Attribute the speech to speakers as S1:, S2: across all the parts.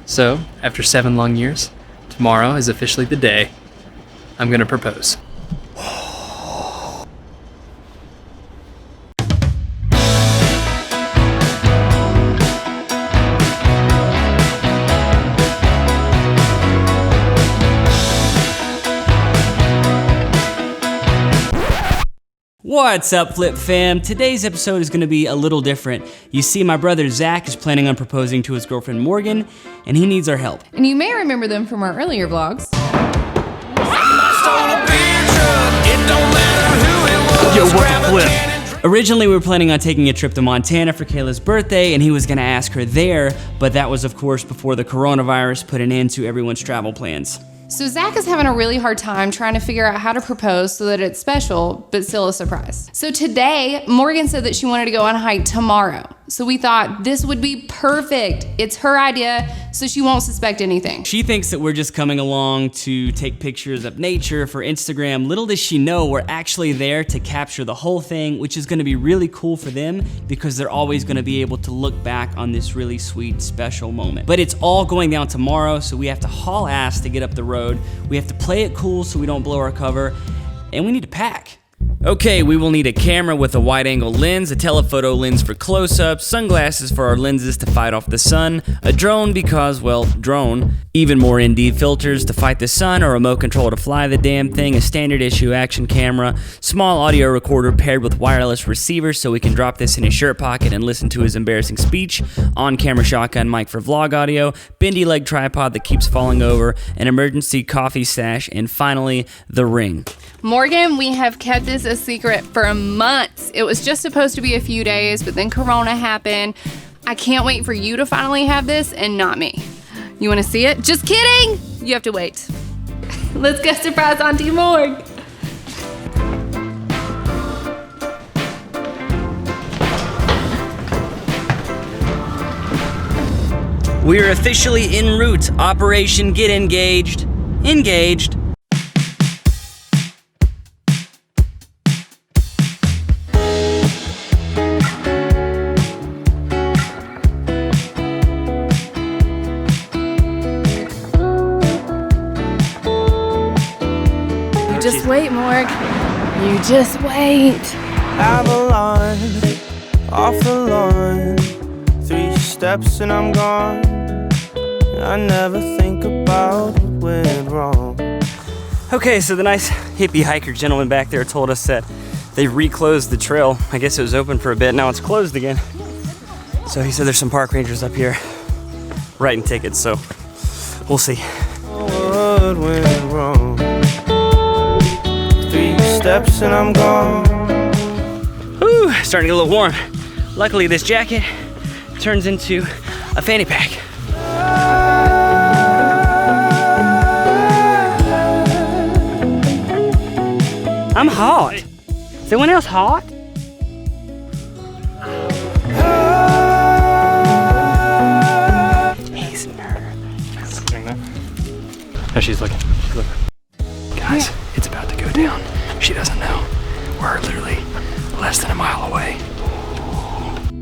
S1: So, after 7 long years, tomorrow is officially the day I'm gonna propose.
S2: What's up, Flip fam? Today's episode is going to be a little different. You see, my brother Zach is planning on proposing to his girlfriend Morgan, and he needs our help.
S3: And you may remember them from our earlier vlogs.
S1: Yo, what the flip?
S2: Originally, we were planning on taking a trip to Montana for Kayla's birthday, and he was going to ask her there, but that was, of course, before the coronavirus put an end to everyone's travel plans.
S3: So Zach is having a really hard time trying to figure out how to propose so that it's special, but still a surprise. So today, Morgan said that she wanted to go on a hike tomorrow. So we thought this would be perfect. It's her idea, so she won't suspect anything.
S2: She thinks that we're just coming along to take pictures of nature for Instagram. Little does she know we're actually there to capture the whole thing, which is gonna be really cool for them because they're always gonna be able to look back on this really sweet, special moment. But it's all going down tomorrow, so we have to haul ass to get up the road. We have to play it cool so we don't blow our cover, and we need to pack. Okay, we will need a camera with a wide-angle lens, a telephoto lens for close-ups, sunglasses for our lenses to fight off the sun, a drone because, well, drone, even more ND filters to fight the sun, a remote control to fly the damn thing, a standard issue action camera, small audio recorder paired with wireless receiver so we can drop this in his shirt pocket and listen to his embarrassing speech, on-camera shotgun mic for vlog audio, bendy leg tripod that keeps falling over, an emergency coffee stash, and finally, the ring.
S3: Morgan, we have kept this a secret for months. It was just supposed to be a few days, but then Corona happened. I can't wait for you to finally have this and not me. You wanna see it? Just kidding! You have to wait. Let's go surprise Auntie Morg.
S2: We are officially en route. Operation Get Engaged. Engaged.
S3: Just wait, Morg. You just wait.
S4: Avalon, off the lawn, 3 steps and I'm gone. I never think about what went wrong.
S2: Okay, so the nice hippie hiker gentleman back there told us that they reclosed the trail. I guess it was open for a bit, now it's closed again. So he said there's some park rangers up here writing tickets, so we'll see.
S4: What went wrong? 3 steps and I'm gone.
S2: Whew, starting to get a little warm. Luckily this jacket turns into a fanny pack. I'm hot. Is anyone else hot? He's nervous.
S1: No, she's looking. Guys, it's about to go down. She doesn't know. We're literally less than a mile away.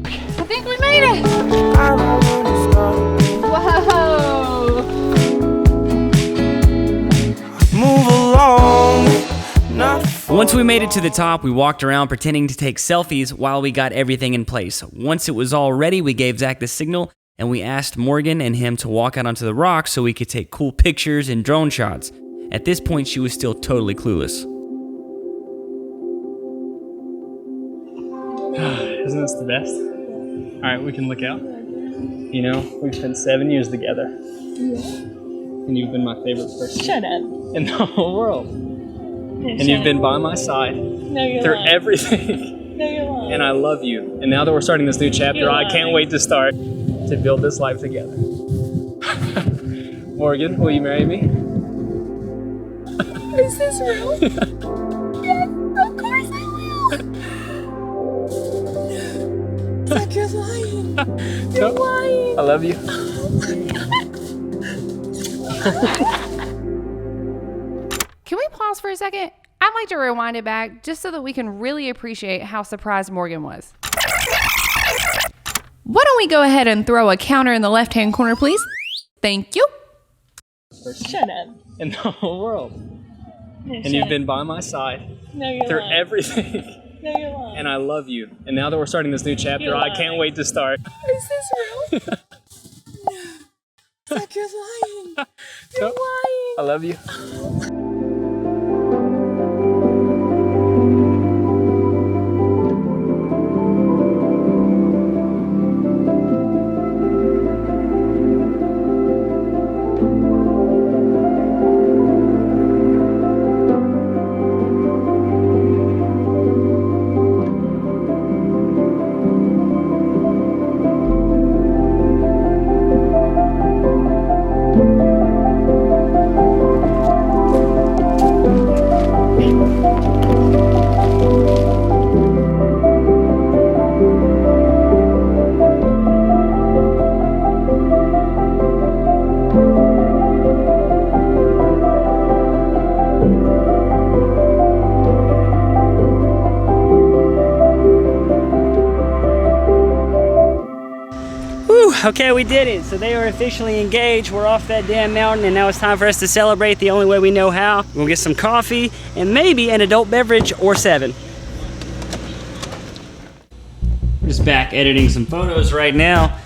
S3: I think we made it.
S4: I don't wanna stop.
S3: Whoa.
S4: Move along.
S2: Once we made it to the top, we walked around pretending to take selfies while we got everything in place. Once it was all ready, we gave Zach the signal and we asked Morgan and him to walk out onto the rocks so we could take cool pictures and drone shots. At this point, she was still totally clueless.
S1: Isn't this the best? All right, we can look out. You know, we've spent 7 years together. Yeah. And you've been my favorite person.
S5: Shut up.
S1: In the whole world. And you've been by my side through everything.
S5: No, you're lying.
S1: And I love you. And now that we're starting this new chapter, I can't wait to start to build this life together. Morgan, will you marry me?
S3: Is this real? Yes, of course I will. Zach, you're lying. You're lying.
S1: I love you.
S3: Can we pause for a second? I'd like to rewind it back just so that we can really appreciate how surprised Morgan was. Why don't we go ahead and throw a counter in the left-hand corner, please? Thank you.
S5: Shut up.
S1: In the whole world.
S5: No,
S1: And
S5: shut
S1: you've
S5: up.
S1: been by my side
S5: No, you're
S1: through
S5: lying.
S1: everything.
S5: No, you're lying.
S1: And I love you. And now that we're starting this new chapter,
S5: You're
S1: I
S5: lying.
S1: can't wait to start.
S5: Is this real? Zach, you're lying. You're
S1: Nope.
S5: lying.
S1: I love you.
S2: Whew, okay, we did it. So they are officially engaged. We're off that damn mountain, and now it's time for us to celebrate the only way we know how. We'll get some coffee and maybe an adult beverage or 7. We're just back editing some photos right now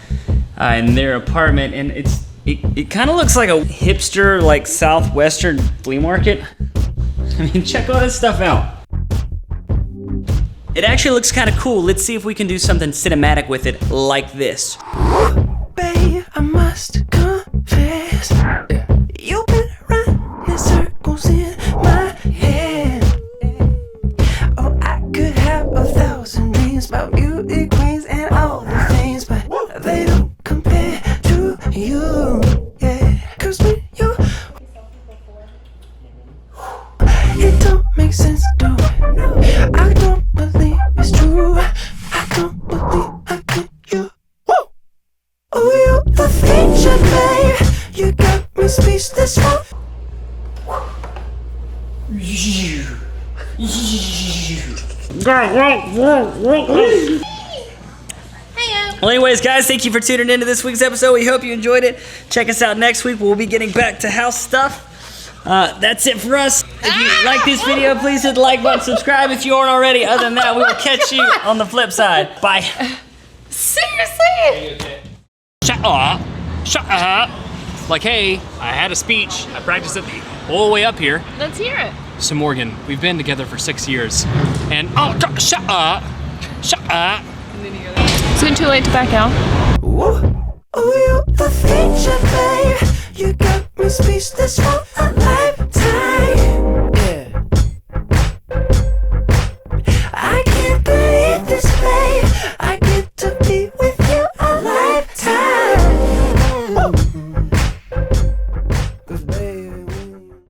S2: in their apartment, and it kind of looks like a hipster, like southwestern flea market. I mean, check all this stuff out. It actually looks kind of cool. Let's see if we can do something cinematic with it like this.
S4: Babe, I must confess, you've been running circles in my head. Oh, I could have 1,000 dreams about beauty queens and all the things, but they don't compare to you. Yeah, 'cause when you, it don't make sense, do it? No, I don't believe it's true. I don't believe I get you. Oh, you the feature, babe. You got me speechless.
S2: Well, anyways, guys, thank you for tuning into this week's episode. We hope you enjoyed it. Check us out next week. We'll be getting back to house stuff. That's it for us. If you like this video, please hit the like button, subscribe if you aren't already. Other than that, we will catch you on the flip side. Bye.
S3: Seriously?
S1: Shut up. Shut up. Like, hey, I had a speech. I practiced it all the way up here.
S5: Let's hear it.
S1: So Morgan, we've been together for 6 years. And, shut up. Shut up.
S3: Is it too late to back out?
S4: Oh, you the feature, babe. You got me speechless.